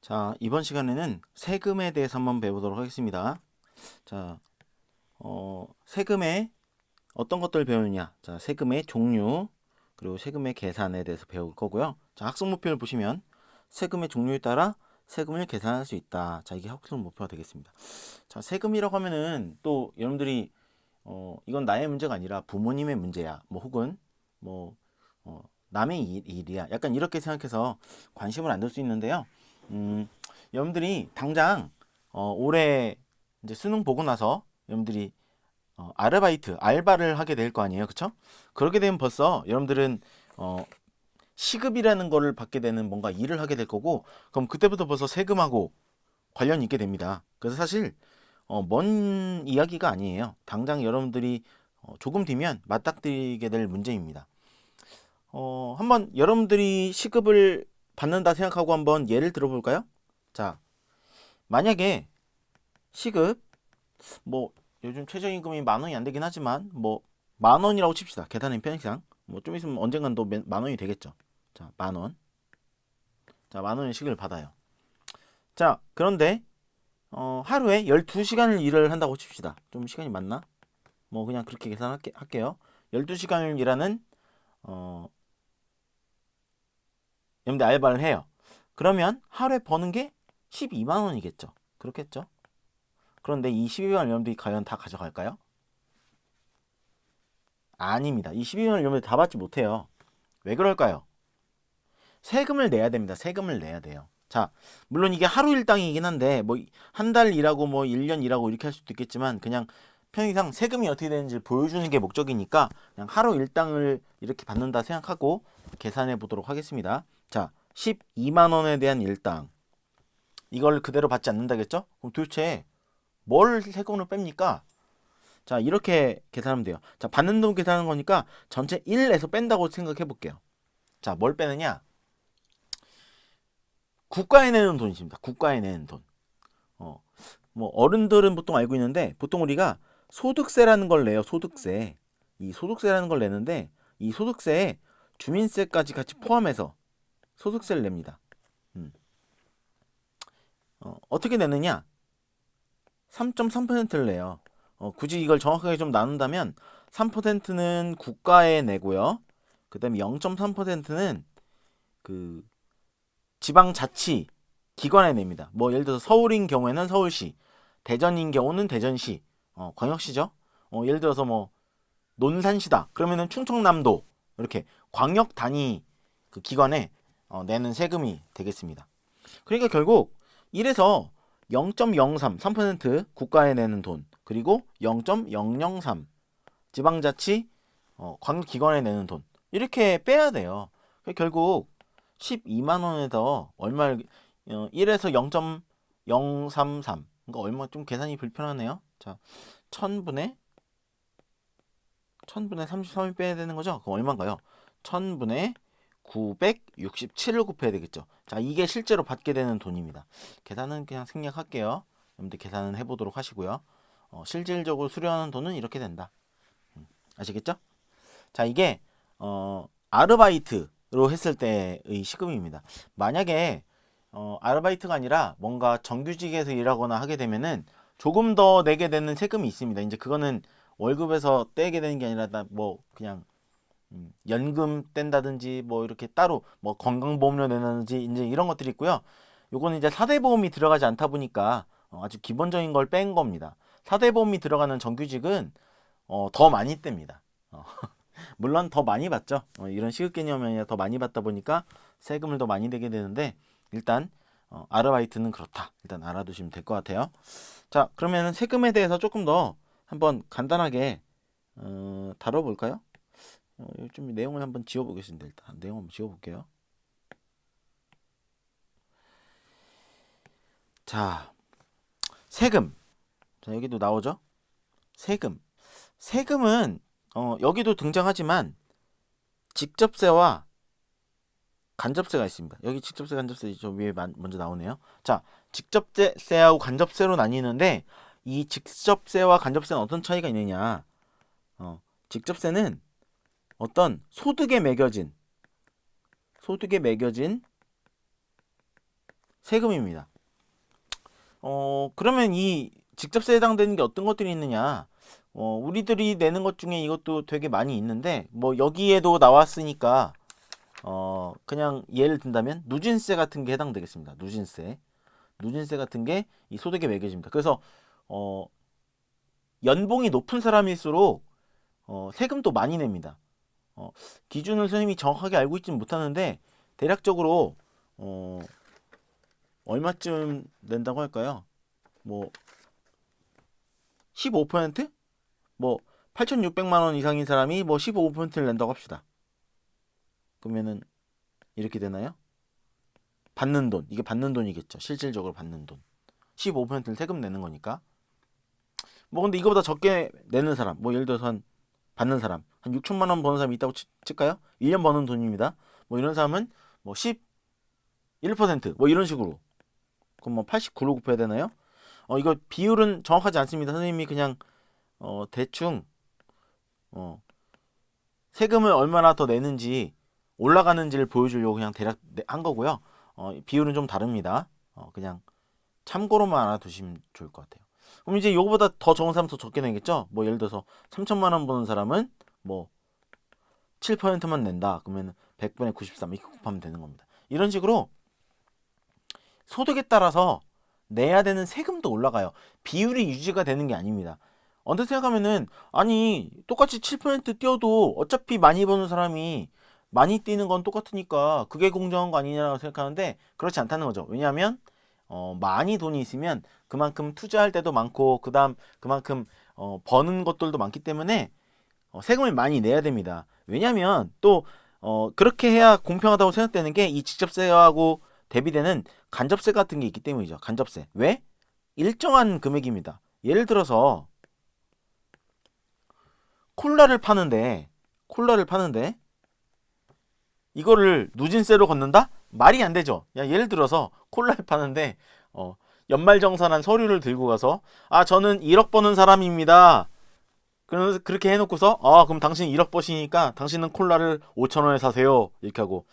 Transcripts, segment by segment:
자, 이번 시간에는 세금에 대해서 한번 배워보도록 하겠습니다. 자, 세금에 어떤 것들을 배우느냐? 자, 세금의 종류, 그리고 세금의 계산에 대해서 배울 거고요. 자, 학습 목표를 보시면 세금의 종류에 따라 세금을 계산할 수 있다. 자, 이게 학습 목표가 되겠습니다. 자, 세금이라고 하면은 또 여러분들이 이건 나의 문제가 아니라 부모님의 문제야. 뭐 혹은 뭐 남의 일이야. 약간 이렇게 생각해서 관심을 안 둘 수 있는데요. 여러분들이 당장 올해 이제 수능 보고 나서 여러분들이 아르바이트, 알바를 하게 될 거 아니에요, 그쵸? 그렇게 되면 벌써 여러분들은 시급이라는 거를 받게 되는 뭔가 일을 하게 될 거고, 그럼 그때부터 벌써 세금하고 관련이 있게 됩니다. 그래서 사실 먼 이야기가 아니에요. 당장 여러분들이 조금 뒤면 맞닥뜨리게 될 문제입니다. 한번 여러분들이 시급을 받는다 생각하고 한번 예를 들어볼까요? 자, 만약에 시급 뭐 요즘 최저임금이 10,000원이 안 되긴 하지만 뭐 10,000원이라고 칩시다. 계산의 편익상 뭐 좀 있으면 언젠간 또 10,000원이 되겠죠. 자, 10,000원. 자, 10,000원의 시급을 받아요. 자, 그런데 하루에 12시간을 일을 한다고 칩시다. 좀 시간이 많나? 뭐 그냥 그렇게 계산할게요. 12시간을 일하는 여러분들 알바를 해요. 그러면 하루에 버는 게 12만 원이겠죠. 그렇겠죠? 그런데 이 12만 원 여러분들이 과연 다 가져갈까요? 아닙니다. 이 12만 원 여러분들 다 받지 못해요. 왜 그럴까요? 세금을 내야 됩니다. 세금을 내야 돼요. 자, 물론 이게 하루 일당이긴 한데 뭐 한 달 일하고 뭐 1년 일하고 이렇게 할 수도 있겠지만 그냥 편의상 세금이 어떻게 되는지 보여주는 게 목적이니까 그냥 하루 일당을 이렇게 받는다 생각하고 계산해 보도록 하겠습니다. 자, 12만 원에 대한 일당. 이걸 그대로 받지 않는다겠죠? 그럼 도대체 뭘 세금으로 뺍니까? 자, 이렇게 계산하면 돼요. 자, 받는 돈 계산하는 거니까 전체 1에서 뺀다고 생각해 볼게요. 자, 뭘 빼느냐? 국가에 내는 돈이 있습니다. 국가에 내는 돈. 뭐 어른들은 보통 알고 있는데 보통 우리가 소득세라는 걸 내요. 소득세. 이 소득세라는 걸 내는데 이 소득세에 주민세까지 같이 포함해서 소득세를 냅니다. 어떻게 내느냐? 3.3%를 내요. 굳이 이걸 정확하게 좀 나눈다면 3%는 국가에 내고요. 그다음에 0.3%는 그 지방자치 기관에 냅니다. 뭐 예를 들어서 서울인 경우에는 서울시, 대전인 경우는 대전시, 광역시죠. 예를 들어서 뭐 논산시다. 그러면은 충청남도 이렇게 광역 단위 그 기관에 내는 세금이 되겠습니다. 그러니까 결국 1에서 0.03, 3% 국가에 내는 돈, 그리고 0.003 지방자치 광역기관에 내는 돈 이렇게 빼야 돼요. 결국 12만 원에서 얼마를 1에서 0.033 그러니까 얼마 좀 계산이 불편하네요. 자, 1000분의 33을 빼야 되는 거죠? 그럼 얼마인가요? 1000분의 967을 곱해야 되겠죠. 자, 이게 실제로 받게 되는 돈입니다. 계산은 그냥 생략할게요. 여러분들 계산은 해보도록 하시고요. 실질적으로 수령하는 돈은 이렇게 된다. 아시겠죠? 자, 이게 아르바이트로 했을 때의 시급입니다. 만약에 아르바이트가 아니라 뭔가 정규직에서 일하거나 하게 되면은 조금 더 내게 되는 세금이 있습니다. 이제 그거는 월급에서 떼게 되는 게 아니라 뭐 그냥 연금 뗀다든지 뭐 이렇게 따로 뭐 건강보험료 내는지 이제 이런 것들이 있고요. 요거는 이제 사대보험이 들어가지 않다 보니까 아주 기본적인 걸 뺀 겁니다. 사대보험이 들어가는 정규직은 더 많이 뗍니다. 물론 더 많이 받죠. 이런 시급 개념이 아니라 더 많이 받다 보니까 세금을 더 많이 내게 되는데 일단 아르바이트는 그렇다. 일단 알아두시면 될 것 같아요. 자, 그러면 세금에 대해서 조금 더 한번 간단하게 다뤄볼까요? 좀 내용을 한번 지워보겠습니다. 일단 내용 한번 지워볼게요. 자, 세금. 자, 여기도 나오죠? 세금. 세금은 여기도 등장하지만 직접세와 간접세가 있습니다. 여기 직접세, 간접세 저 위에 먼저 나오네요. 자, 직접세하고 간접세로 나뉘는데 이 직접세와 간접세는 어떤 차이가 있느냐? 직접세는 어떤 소득에 매겨진 세금입니다. 그러면 이 직접세에 해당되는 게 어떤 것들이 있느냐? 우리들이 내는 것 중에 이것도 되게 많이 있는데 뭐 여기에도 나왔으니까 그냥 예를 든다면 누진세 같은 게 해당되겠습니다. 누진세 같은 게 이 소득에 매겨집니다. 그래서 연봉이 높은 사람일수록 세금도 많이 냅니다. 기준을 선생님이 정확하게 알고 있지는 못하는데 대략적으로 얼마쯤 낸다고 할까요? 뭐 15%? 뭐 8,600만 원 이상인 사람이 뭐 15%를 낸다고 합시다. 그러면은 이렇게 되나요? 받는 돈, 이게 받는 돈이겠죠. 실질적으로 받는 돈. 15%를 세금 내는 거니까. 뭐 근데 이거보다 적게 내는 사람, 뭐 예를 들어서 한 받는 사람, 한 6천만 원 버는 사람이 있다고 칠까요? 1년 버는 돈입니다. 뭐 이런 사람은 뭐 11%, 뭐 이런 식으로. 그럼 뭐 89로 곱해야 되나요? 이거 비율은 정확하지 않습니다. 선생님이 그냥 대충 세금을 얼마나 더 내는지 올라가는지를 보여주려고 그냥 대략 한 거고요. 비율은 좀 다릅니다. 그냥 참고로만 알아두시면 좋을 것 같아요. 그럼 이제 요거보다 더 적은 사람 더 적게 내겠죠? 뭐 예를 들어서 3천만 원 버는 사람은 뭐 7%만 낸다. 그러면 100분의 93 이렇게 곱하면 되는 겁니다. 이런 식으로 소득에 따라서 내야 되는 세금도 올라가요. 비율이 유지가 되는 게 아닙니다. 언뜻 생각하면은 아니 똑같이 7% 띄어도 어차피 많이 버는 사람이 많이 뛰는 건 똑같으니까 그게 공정한 거 아니냐고 생각하는데 그렇지 않다는 거죠. 왜냐하면 많이 돈이 있으면 그만큼 투자할 때도 많고 그만큼 버는 것들도 많기 때문에 세금을 많이 내야 됩니다. 왜냐하면 또 그렇게 해야 공평하다고 생각되는 게 이 직접세하고 대비되는 간접세 같은 게 있기 때문이죠. 간접세. 왜? 일정한 금액입니다. 예를 들어서 콜라를 파는데 이거를 누진세로 걷는다? 말이 안 되죠. 야, 예를 들어서 콜라를 파는데 연말정산한 서류를 들고 가서 저는 1억 버는 사람입니다. 그렇게 해놓고서 그럼 당신 1억 버시니까 당신은 콜라를 5,000원에 사세요. 이렇게 하고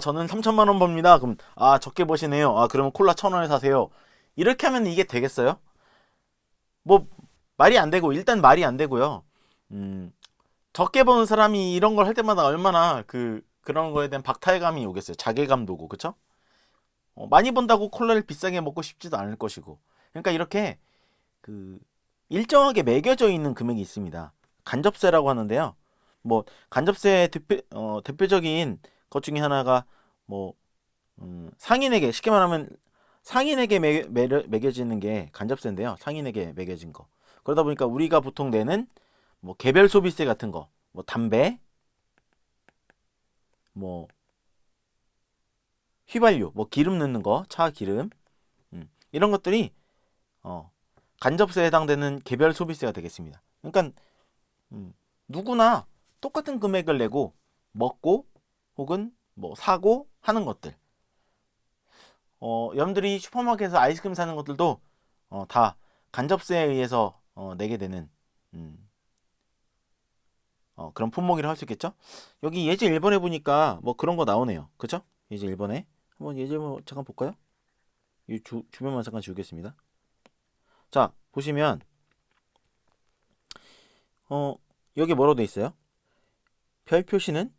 저는 3천만 원 법니다. 그럼 적게 버시네요. 그러면 콜라 1,000원에 사세요. 이렇게 하면 이게 되겠어요? 뭐 말이 안 되고 일단 말이 안 되고요. 적게 버는 사람이 이런 걸 할 때마다 얼마나 그런 거에 대한 박탈감이 오겠어요. 자괴감도 오고 그쵸? 많이 번다고 콜라를 비싸게 먹고 싶지도 않을 것이고. 그러니까 이렇게 일정하게 매겨져 있는 금액이 있습니다. 간접세라고 하는데요. 뭐 간접세 대표적인 것 중에 하나가 뭐 상인에게 쉽게 말하면 상인에게 매겨지는 게 간접세인데요. 상인에게 매겨진 거. 그러다 보니까 우리가 보통 내는 뭐 개별 소비세 같은 거, 뭐 담배, 뭐 휘발유, 뭐 기름 넣는 거, 차 기름, 이런 것들이 간접세에 해당되는 개별 소비세가 되겠습니다. 그러니까 누구나 똑같은 금액을 내고 먹고 혹은 뭐 사고 하는 것들. 여러분들이 슈퍼마켓에서 아이스크림 사는 것들도 다 간접세에 의해서 내게 되는 그런 품목이라 할 수 있겠죠? 여기 예제 1번에 보니까 뭐 그런 거 나오네요. 그죠? 예제 1번에 한번 예제 1번 잠깐 볼까요? 이 주변만 잠깐 지우겠습니다. 자, 보시면 여기 뭐라고 돼 있어요? 별 표시는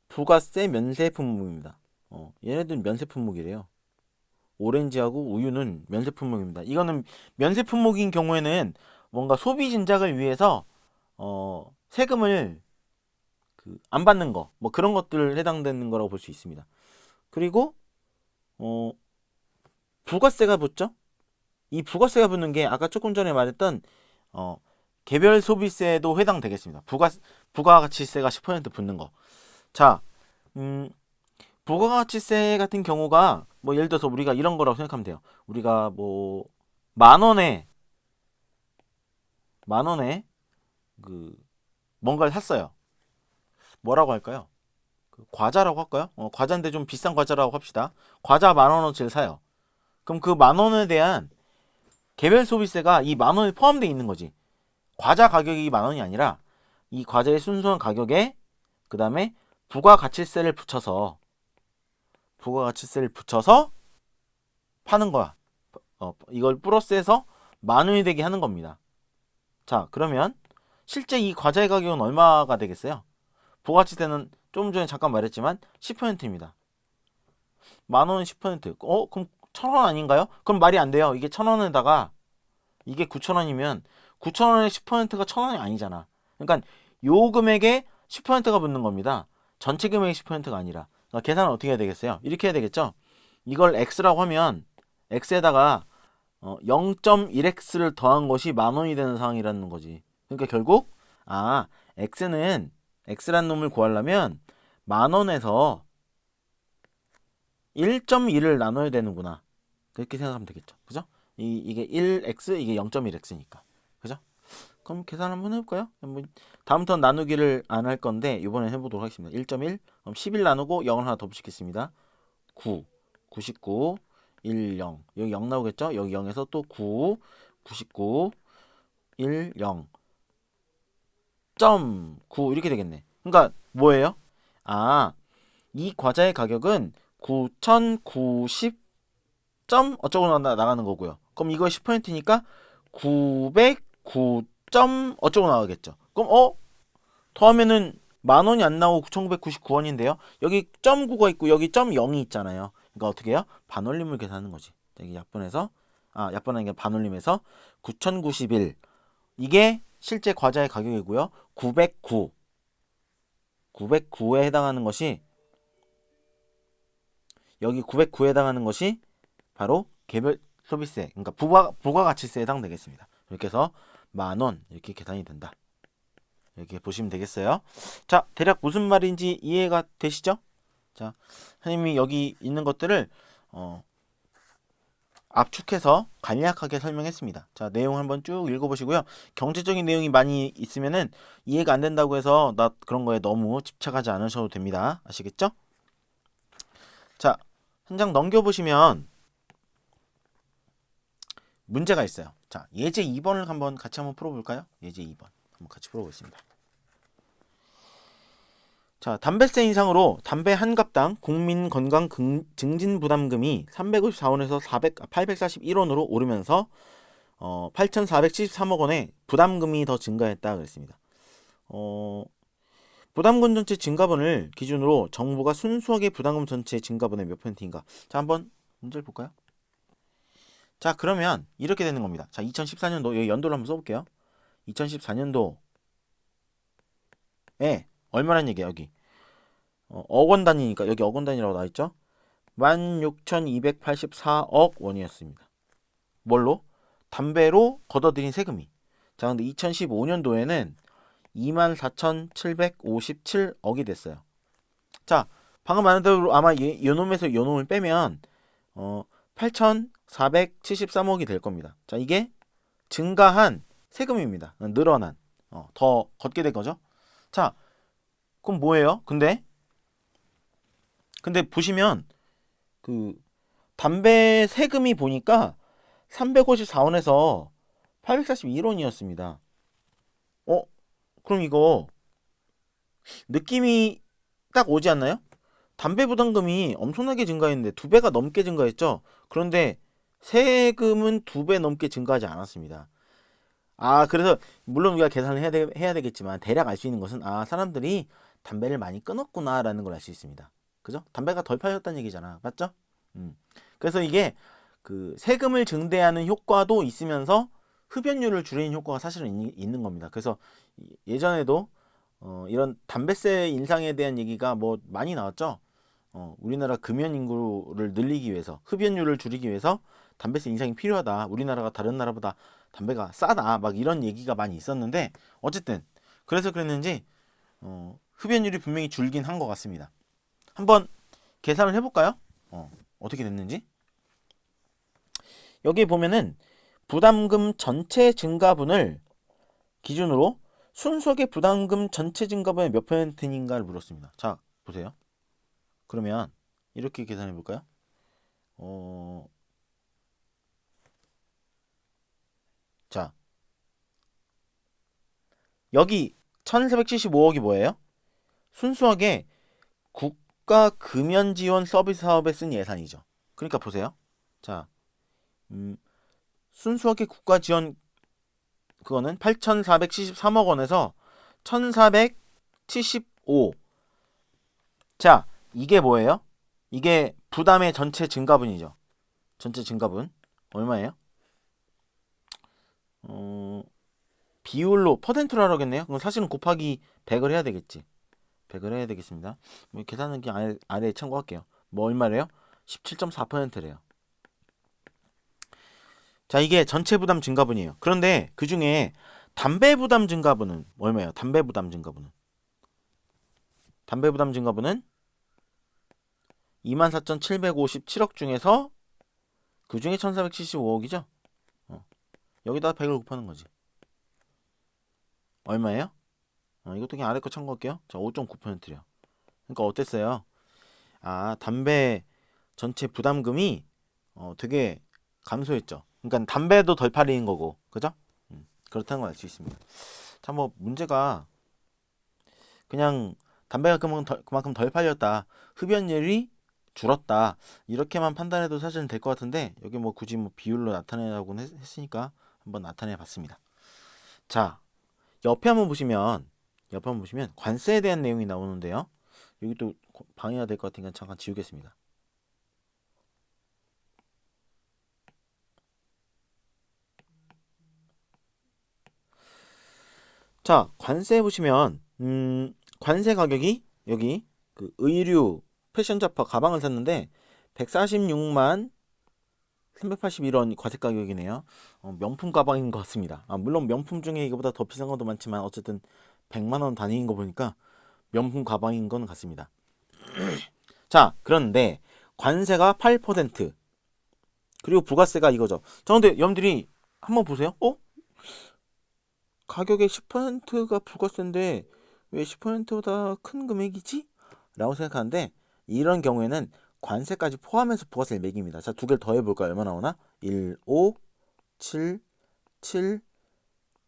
부가세 면세 품목입니다. 얘네들 면세 품목이래요. 오렌지하고 우유는 면세 품목입니다. 이거는 면세 품목인 경우에는 뭔가 소비 진작을 위해서 세금을 안 받는 거, 뭐 그런 것들 해당되는 거라고 볼 수 있습니다. 그리고 부가세가 붙죠? 이 부가세가 붙는 게 아까 조금 전에 말했던 개별 소비세도 해당되겠습니다. 부가가치세가 10% 붙는 거. 자, 부가가치세 같은 경우가 뭐 예를 들어서 우리가 이런 거라고 생각하면 돼요. 우리가 뭐 만 원에 뭔가를 샀어요. 뭐라고 할까요? 과자라고 할까요? 과자인데 좀 비싼 과자라고 합시다. 과자 10,000원어치를 사요. 그럼 그 10,000원에 대한 개별 소비세가 이 10,000원에 포함되어 있는 거지. 과자 가격이 10,000원이 아니라 이 과자의 순수한 가격에 그 다음에 부가가치세를 붙여서 파는 거야. 이걸 플러스해서 10,000원이 되게 하는 겁니다. 자, 그러면 실제 이 과자의 가격은 얼마가 되겠어요? 부가치세는 좀 전에 잠깐 말했지만 10%입니다. 10,000원 10%. 그럼 1,000원 아닌가요? 그럼 말이 안 돼요. 이게 1,000원에다가 이게 9,000원이면 9,000원의 10%가 1,000원이 아니잖아. 그러니까 요 금액에 10%가 붙는 겁니다. 전체 금액의 10%가 아니라. 그러니까 계산은 어떻게 해야 되겠어요? 이렇게 해야 되겠죠? 이걸 x라고 하면 x에다가 0.1x를 더한 것이 10,000원이 되는 상황이라는 거지. 그러니까 결국 x라는 놈을 구하려면 10,000원에서 1.1을 나눠야 되는구나. 그렇게 생각하면 되겠죠. 그죠? 이게 1x, 이게 0.1x니까. 그죠? 그럼 계산 한번 해볼까요? 다음부터는 나누기를 안 할 건데 이번엔 해보도록 하겠습니다. 1.1, 그럼 11 나누고 0을 하나 더 붙이겠습니다. 9, 99, 1, 0. 여기 0 나오겠죠? 여기 0에서 또 9, 99, 1, 0. 점 9 이렇게 되겠네. 그러니까 뭐예요? 이 과자의 가격은 9,090 점 어쩌고 나가는 거고요. 그럼 이거 10%니까 909 점 어쩌고 나가겠죠. 그럼 더하면은 10,000원이 안 나오고 9,999원인데요. 여기 점 9가 있고 여기 점 0이 있잖아요. 그러니까 어떻게 해요? 반올림을 계산하는 거지. 여기 약분해서 약분하는 게 반올림해서 9,091 이게 실제 과자의 가격이고요. 909에 해당하는 것이 여기 909에 해당하는 것이 바로 개별 소비세, 그러니까 부가가치세에 해당되겠습니다. 이렇게 해서 10,000원 이렇게 계산이 된다. 이렇게 보시면 되겠어요. 자, 대략 무슨 말인지 이해가 되시죠? 자, 선생님이 여기 있는 것들을 압축해서 간략하게 설명했습니다. 자, 내용 한번 쭉 읽어보시고요. 경제적인 내용이 많이 있으면은 이해가 안 된다고 해서 나 그런 거에 너무 집착하지 않으셔도 됩니다. 아시겠죠? 자, 한 장 넘겨보시면 문제가 있어요. 자, 예제 2번을 같이 한번 풀어볼까요? 예제 2번 한번 같이 풀어보겠습니다. 자, 담배세 인상으로 담배 한 갑당 국민 건강 증진 부담금이 354원에서 841원으로 오르면서 8,473억 원의 부담금이 더 증가했다 그랬습니다. 부담금 전체 증가분을 기준으로 정부가 순수하게 부담금 전체 증가분의 몇 %인가? 자, 한번 문제를 볼까요? 자, 그러면 이렇게 되는 겁니다. 자, 2014년도 여기 연도를 한번 써볼게요. 2014년도에 얼마란 얘기야 여기? 억원 단위니까 여기 억원 단위라고 나와있죠? 16,284억 원이었습니다. 뭘로? 담배로 걷어들인 세금이. 자, 근데 2015년도에는 24,757억이 됐어요. 자, 방금 말한 대로 아마 요놈에서 요놈을 빼면 8,473억이 될 겁니다. 자, 이게 증가한 세금입니다. 늘어난 더 걷게 된 거죠. 자, 그럼 뭐예요? 근데 보시면 그 담배 세금이 보니까 354원에서 841원이었습니다. 그럼 이거 느낌이 딱 오지 않나요? 담배 부담금이 엄청나게 증가했는데 2배가 넘게 증가했죠. 그런데 세금은 2배 넘게 증가하지 않았습니다. 그래서 물론 우리가 계산을 해야 되겠지만 대략 알 수 있는 것은 사람들이 담배를 많이 끊었구나 라는 걸 알 수 있습니다. 그죠? 담배가 덜 팔렸다는 얘기잖아. 맞죠? 그래서 이게 그 세금을 증대하는 효과도 있으면서 흡연율을 줄이는 효과가 사실은 있는 겁니다. 그래서 예전에도 이런 담배세 인상에 대한 얘기가 뭐 많이 나왔죠. 우리나라 금연 인구를 늘리기 위해서, 흡연율을 줄이기 위해서 담배세 인상이 필요하다. 우리나라가 다른 나라보다 담배가 싸다. 막 이런 얘기가 많이 있었는데 어쨌든 그래서 그랬는지 흡연율이 분명히 줄긴 한 것 같습니다. 한번 계산을 해볼까요? 어떻게 됐는지. 여기 보면은 부담금 전체 증가분을 기준으로 순수하게 부담금 전체 증가분의 몇 %인가를 물었습니다. 자, 보세요. 그러면 이렇게 계산해 볼까요? 자, 여기 1,475억이 뭐예요? 순수하게 국가 금연 지원 서비스 사업에 쓴 예산이죠. 그러니까 보세요. 자, 순수하게 국가 지원 그거는 8,473억 원에서 1,475. 자, 이게 뭐예요? 이게 부담의 전체 증가분이죠. 전체 증가분 얼마예요? 비율로 퍼센트로 하라겠네요. 그럼 사실은 곱하기 100을 해야 되겠지. 100을 해야 되겠습니다. 계산은 그냥 아래에 참고할게요. 뭐 얼마래요? 17.4%래요. 자, 이게 전체 부담 증가분이에요. 그런데 그 중에 담배 부담 증가분은 얼마예요? 담배 부담 증가분은 24,757억 중에서 그 중에 1,475억이죠. 여기다 100을 곱하는 거지. 얼마예요? 이것도 그냥 아래 거 참고할게요. 자, 5.9%래요. 그러니까 어땠어요? 아, 담배 전체 부담금이 되게 감소했죠. 그러니까 담배도 덜 팔리는 거고, 그죠? 그렇다는 걸 알 수 있습니다. 자, 뭐 문제가 그냥 담배가 그만큼 덜 팔렸다, 흡연율이 줄었다, 이렇게만 판단해도 사실은 될 것 같은데, 여기 뭐 굳이 뭐 비율로 나타내라고 했으니까 한번 나타내 봤습니다. 자, 옆에 한번 보시면 관세에 대한 내용이 나오는데요. 여기 또 방해가 될 것 같으니까 잠깐 지우겠습니다. 자, 관세 보시면 관세 가격이 여기 그 의류, 패션 잡화, 가방을 샀는데 146만 381원 과세 가격이네요. 명품 가방인 것 같습니다. 물론 명품 중에 이거보다 더 비싼 것도 많지만 어쨌든 100만 원 단위인 거 보니까 명품 가방인 건 같습니다. 자, 그런데 관세가 8%, 그리고 부가세가 이거죠. 자, 근데 여러분들이 한번 보세요. 가격의 10%가 부가세인데 왜 10%보다 큰 금액이지? 라고 생각하는데, 이런 경우에는 관세까지 포함해서 부가세를 매깁니다. 자, 두 개를 더해볼까요? 얼마 나오나? 1, 5, 7, 7,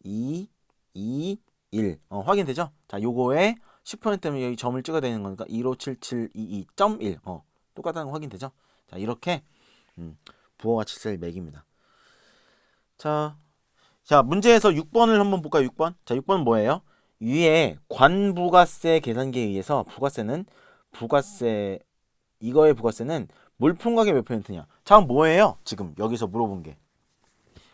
2, 2, 1. 확인되죠? 자, 요거에 10%면 여기 점을 찍어야 되는 거니까 15772.1. 똑같다는 거 확인되죠? 자, 이렇게 부가가치세를 매깁니다. 자, 문제에서 6번을 한번 볼까요? 6번. 자, 6번은 뭐예요? 위에 관부가세 계산기에 의해서 이거의 부가세는 물품 가격 몇 %냐? 자, 뭐예요? 지금 여기서 물어본 게.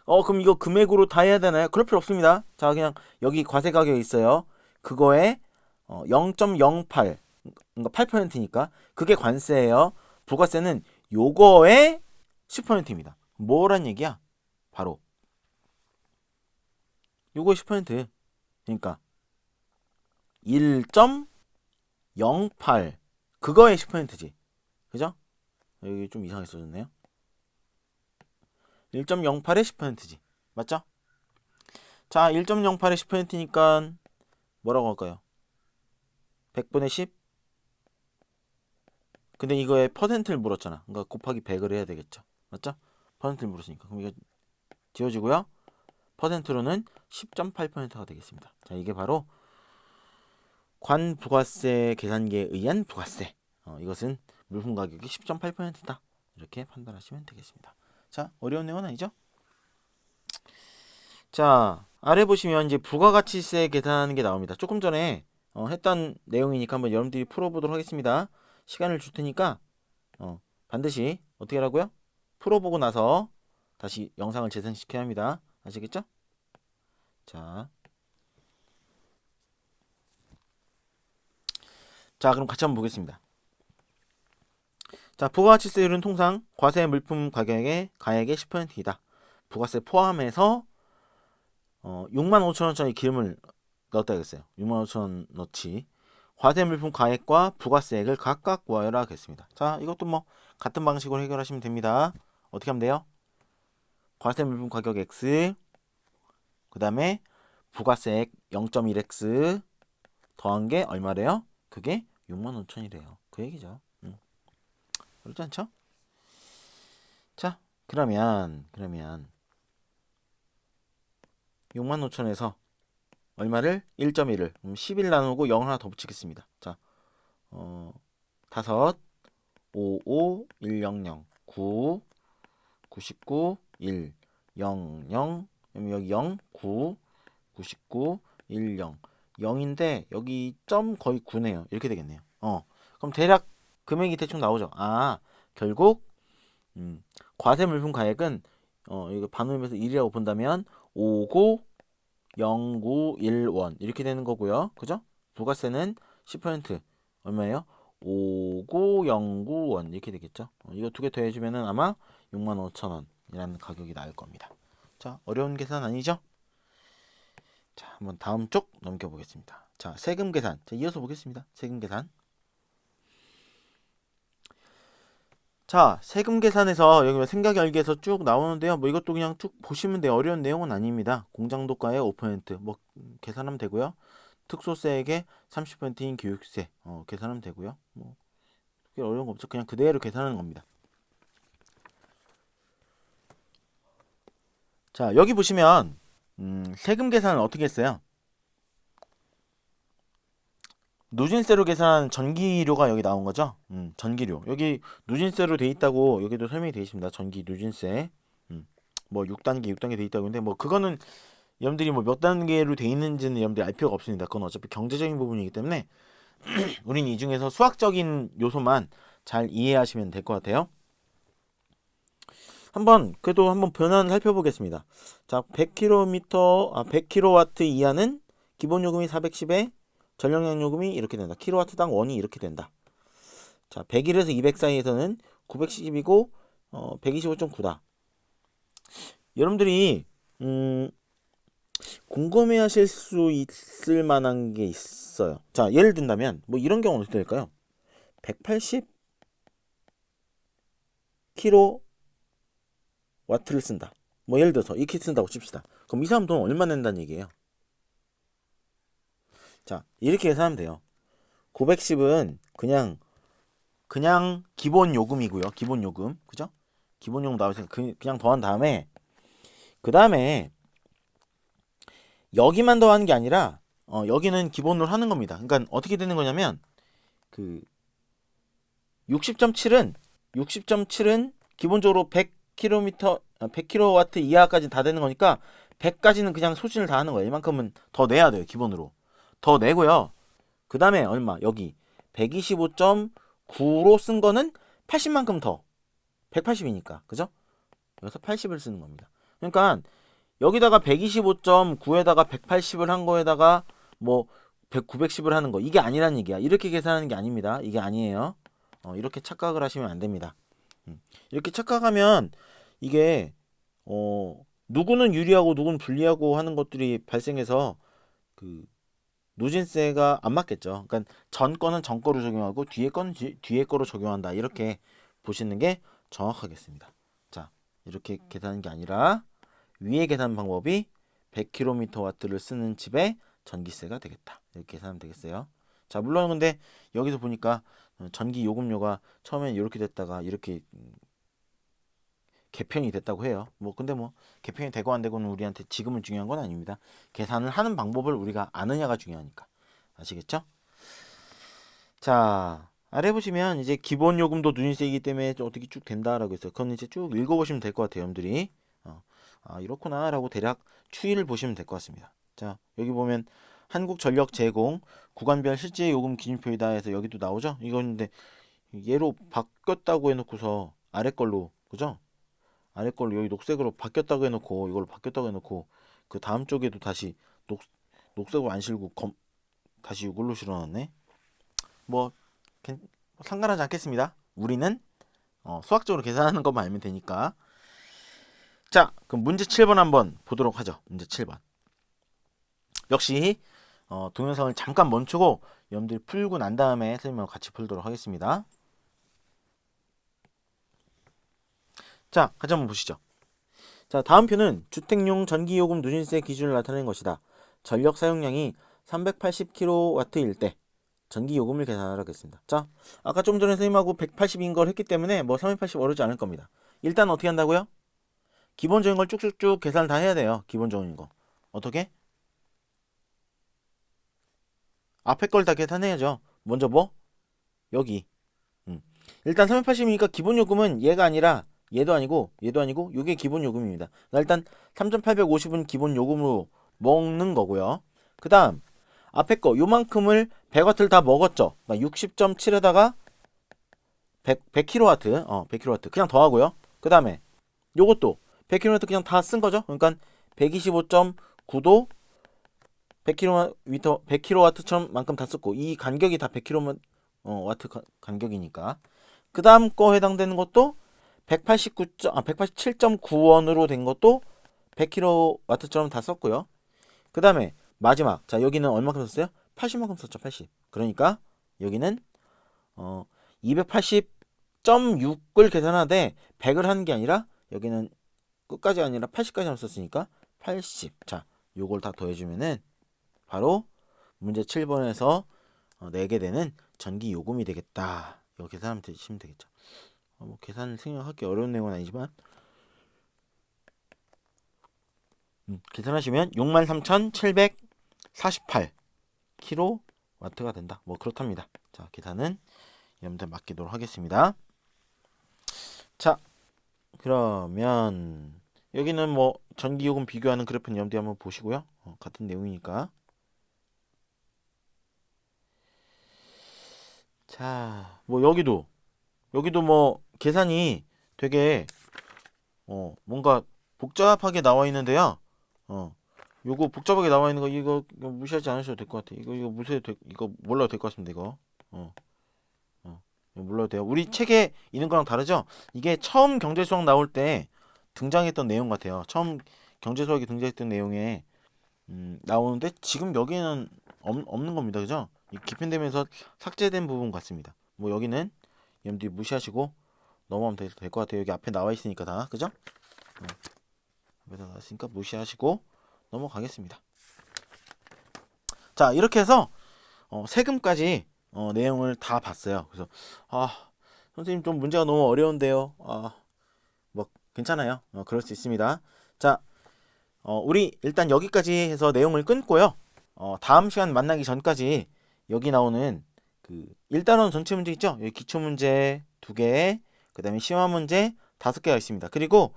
그럼 이거 금액으로 다 해야 되나요? 그럴 필요 없습니다. 자, 그냥 여기 과세 가격이 있어요. 그거에 0.08, 그러니까 8%니까 그게 관세예요. 부가세는 요거의 10%입니다. 뭐란 얘기야? 바로 요거 10%. 그러니까 1.08, 그거의 10%지. 그죠? 여기 좀 이상하게 써졌네요. 1.08의 10%지. 맞죠? 자, 1.08의 10%니까 뭐라고 할까요? 100분의 10? 근데 이거에 퍼센트를 물었잖아. 그러니까 곱하기 100을 해야 되겠죠. 맞죠? 퍼센트를 물었으니까. 그럼 이거 지워지고요. 퍼센트로는 10.8%가 되겠습니다. 자, 이게 바로 관부가세 계산기에 의한 부가세. 이것은 물품 가격이 10.8%다. 이렇게 판단하시면 되겠습니다. 자, 어려운 내용은 아니죠? 자, 아래 보시면 이제 부가가치세 계산하는 게 나옵니다. 조금 전에 했던 내용이니까 한번 여러분들이 풀어보도록 하겠습니다. 시간을 줄 테니까 반드시 어떻게 하라고요? 풀어보고 나서 다시 영상을 재생시켜야 합니다. 아시겠죠? 자, 그럼 같이 한번 보겠습니다. 자, 부가가치세율은 통상 과세 물품 가격의 가액의 10%이다. 부가세 포함해서 65,000원짜리 기름을 넣었다 했어요. 65,000원 넣지. 과세 물품 가액과 부가세액을 각각 구하여라 하겠습니다. 자, 이것도 뭐 같은 방식으로 해결하시면 됩니다. 어떻게 하면 돼요? 과세 물품 가격 X, 그 다음에 부가세액 0.1X 더한 게 얼마래요? 그게 65,000이래요. 그 얘기죠. 그렇지 않죠? 자, 그러면 65,000에서 얼마를? 1.1을 11 나누고 0 하나 더 붙이겠습니다. 자, 5, 5, 5, 1, 0, 0, 9, 99, 1, 0, 0, 여기 0, 9, 99, 1, 0, 0인데 여기 점 거의 9네요. 이렇게 되겠네요. 그럼 대략 금액이 대충 나오죠. 결국 과세 물품 가액은 이거 반올림해서 1이라고 본다면 59091원 이렇게 되는 거고요. 그죠? 부가세는 10% 얼마예요? 5909원 이렇게 되겠죠. 이거 두 개 더해주면은 아마 65,000원이라는 가격이 나올 겁니다. 자, 어려운 계산 아니죠? 자, 한번 다음 쪽 넘겨보겠습니다. 자, 세금 계산. 자, 이어서 보겠습니다. 세금 계산. 자, 세금 계산에서 여기 생각열기에서 쭉 나오는데요. 뭐 이것도 그냥 쭉 보시면 돼요. 어려운 내용은 아닙니다. 공장도가의 5% 뭐 계산하면 되고요. 특소세액의 30%인 교육세 계산하면 되고요. 뭐 그게 어려운 거 없죠. 그냥 그대로 계산하는 겁니다. 자, 여기 보시면 세금 계산을 어떻게 했어요? 누진세로 계산한 전기료가 여기 나온 거죠. 전기료. 여기 누진세로 돼 있다고 여기도 설명이 되어 있습니다. 전기 누진세. 뭐 6단계 돼 있다고 했는데 뭐 그거는 여러분들이 뭐 몇 단계로 돼 있는지는 여러분들이 알 필요가 없습니다. 그건 어차피 경제적인 부분이기 때문에 우린 이 중에서 수학적인 요소만 잘 이해하시면 될 것 같아요. 그래도 한번 변화를 살펴보겠습니다. 자, 100kW 이하는 기본 요금이 410에 전력량 요금이 이렇게 된다. 킬로와트당 원이 이렇게 된다. 자, 101에서 200 사이에서는 910이고 125.9다. 여러분들이 궁금해하실 수 있을 만한 게 있어요. 자, 예를 든다면 뭐 이런 경우는 어떻게 될까요? 180 킬로와트를 쓴다. 뭐 예를 들어서 이렇게 쓴다고 칩시다. 그럼 이 사람 돈 얼마 낸다는 얘기예요? 자, 이렇게 계산하면 돼요. 910은 그냥 기본 요금이고요. 기본 요금. 그죠? 기본 요금 나오니까 그냥 더한 다음에 그 다음에 여기만 더하는 게 아니라 여기는 기본으로 하는 겁니다. 그러니까 어떻게 되는 거냐면 그 60.7은 기본적으로 100kW 이하까지 다 되는 거니까 100까지는 그냥 소진을 다 하는 거예요. 이만큼은 더 내야 돼요. 기본으로. 더 내고요. 그 다음에 얼마? 여기 125.9로 쓴 거는 80만큼 더. 180이니까. 그죠? 여기서 80을 쓰는 겁니다. 그러니까 여기다가 125.9에다가 180을 한 거에다가 뭐 910을 하는 거. 이게 아니란 얘기야. 이렇게 계산하는 게 아닙니다. 이게 아니에요. 이렇게 착각을 하시면 안 됩니다. 이렇게 착각하면 이게 누구는 유리하고 누구는 불리하고 하는 것들이 발생해서 그 누진세가 안 맞겠죠. 그러니까 전 거는 전 거로 적용하고 뒤에 거는 뒤에 거로 적용한다. 이렇게 보시는 게 정확하겠습니다. 자, 이렇게 계산하는 게 아니라 위의 계산 방법이 100kW를 쓰는 집에 전기세가 되겠다. 이렇게 계산하면 되겠어요. 자, 물론 근데 여기서 보니까 전기 요금료가 처음엔 이렇게 됐다가 이렇게 개편이 됐다고 해요. 뭐 근데 뭐 개편이 되고 안 되고는 우리한테 지금은 중요한 건 아닙니다. 계산을 하는 방법을 우리가 아느냐가 중요하니까. 아시겠죠? 자, 아래 보시면 이제 기본 요금도 누진세이기 때문에 어떻게 쭉 된다라고 했어요. 그건 이제 쭉 읽어보시면 될 것 같아요, 여러분들이. 이렇구나라고 대략 추이를 보시면 될 것 같습니다. 자, 여기 보면 한국전력 제공 구간별 실제 요금 기준표이다 해서 여기도 나오죠. 이건데 얘로 바뀌었다고 해놓고서 아래 걸로, 그죠? 아래 걸로 여기 녹색으로 바뀌었다고 해놓고 이걸로 바뀌었다고 해놓고 그 다음 쪽에도 다시 녹색으로 안 실고 다시 이걸로 실어놨네. 뭐 상관하지 않겠습니다. 우리는 수학적으로 계산하는 것만 알면 되니까. 자, 그럼 문제 7번 한번 보도록 하죠. 문제 7번. 역시 동영상을 잠깐 멈추고 여러분들이 풀고 난 다음에 선생님하고 같이 풀도록 하겠습니다. 자, 같이 한번 보시죠. 자, 다음 표는 주택용 전기요금 누진세 기준을 나타내는 것이다. 전력 사용량이 380kW일 때 전기요금을 계산하라고 했습니다. 자, 아까 좀 전에 선생님하고 180인 걸 했기 때문에 뭐 380 어렵지 않을 겁니다. 일단 어떻게 한다고요? 기본적인 걸 쭉쭉쭉 계산을 다 해야 돼요. 기본적인 거. 어떻게? 앞에 걸 다 계산해야죠. 먼저 뭐? 여기. 일단 380이니까 기본요금은 얘가 아니라 얘도 아니고 얘도 아니고 이게 기본 요금입니다. 일단 3,850은 기본 요금으로 먹는 거고요. 그 다음 앞에 거 요만큼을 100W를 다 먹었죠. 60.7에다가 100kW 100kW 그냥 더하고요. 그 다음에 요것도 100kW 그냥 다 쓴 거죠. 그러니까 125.9도 100kW처럼 만큼 다 썼고 이 간격이 다 100kW 간격이니까 그 다음 거 해당되는 것도 187.9원으로 된 것도 100kW처럼 다 썼고요. 그 다음에 마지막 자 여기는 얼마큼 썼어요? 80만큼 썼죠. 80. 그러니까 여기는 280.6을 계산하되 100을 하는 게 아니라 여기는 끝까지 아니라 80까지 썼으니까 80. 자 요걸 다 더해주면은 바로 문제 7번에서 내게 되는 전기 요금이 되겠다. 이거 계산하면 되시면 되겠죠. 뭐 계산을 생각하기 어려운 내용은 아니지만 계산하시면 63,748 kW가 된다. 뭐 그렇답니다. 자 계산은 여러분들 맡기도록 하겠습니다. 자 그러면 여기는 뭐 전기요금 비교하는 그래프는 여러분들 한번 보시고요. 같은 내용이니까. 자, 뭐 여기도 뭐 계산이 되게 뭔가 복잡하게 나와 있는데요. 요거 복잡하게 나와 있는 거 이거 무시하지 않으셔도 될 것 같아요. 이거 무시해도 이거 몰라도 될 것 같습니다. 이거 몰라도 돼요. 우리 책에 있는 거랑 다르죠? 이게 처음 경제수학 나올 때 등장했던 내용 같아요. 처음 경제수학이 등장했던 내용에 나오는데 지금 여기에는 없는 겁니다. 그죠? 기편되면서 삭제된 부분 같습니다. 뭐 여기는 여러분들이 무시하시고 넘어가면 될 것 같아요. 여기 앞에 나와 있으니까 다 그죠? 앞에 나와 있으니까 무시하시고 넘어가겠습니다. 자 이렇게 해서 세금까지 내용을 다 봤어요. 그래서 선생님 좀 문제가 너무 어려운데요. 뭐 괜찮아요. 그럴 수 있습니다. 자 우리 일단 여기까지 해서 내용을 끊고요. 다음 시간 만나기 전까지 여기 나오는 그 1단원 전체 문제 있죠? 여기 기초 문제 2개, 그 다음에 심화 문제 5개가 있습니다. 그리고